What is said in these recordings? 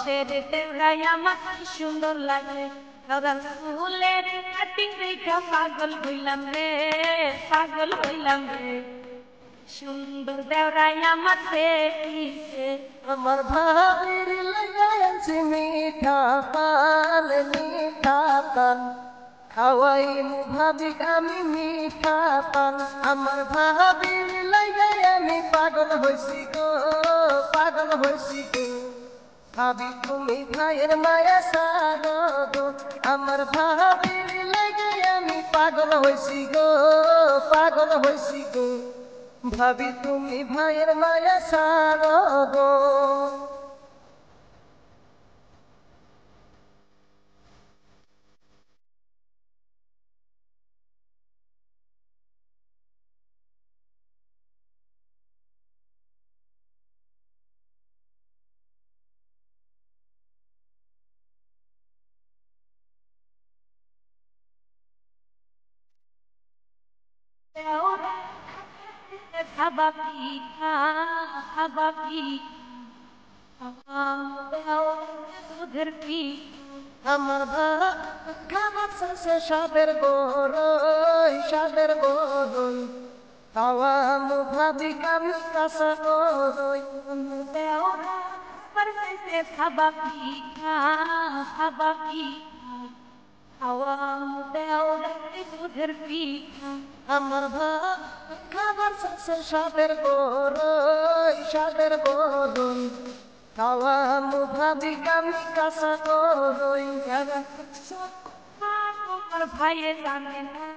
রসের দেওরাই আমার কি সুন্দর লাগে গাঁদা ফুলের কাটিং দেখা পাগল হইলাম রে পাগল হইলাম রে সুন্দর দেওরাই আমার পেয়েছে আমার ভাবির লাগাইছি মিঠা পান খাওয়াই ভাবি আমি মিঠা পান আমার ভাবির লাগাই আমি পাগল হইছি গো পাগল হইছি গো ভাবি তুমি ভাইয়ের মায়া সারো গো আমার ভাবির লাগাই আমি পাগল হইছি গো পাগল হইছি গো ভাবি তুমি ভাইয়ের মায়া সারো গো দেওরা খাবা পিঠা খাবা পিঠা দুধের পিঠা আমার খাবার শেষে সাদের গরই খাওয়া মু ভাবি আমি কাঁচা গরই দেওরা পারতে খাবা পিঠা খাবা পিঠা খাওয়া দেওরা দুধের পিঠা আমার খাবার শেষে সাদের গরই খাওয়া মু ভাবি আমি কাঁচা গরই আমার ভাইয়ে জানে না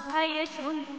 ভাইয়ে শুনে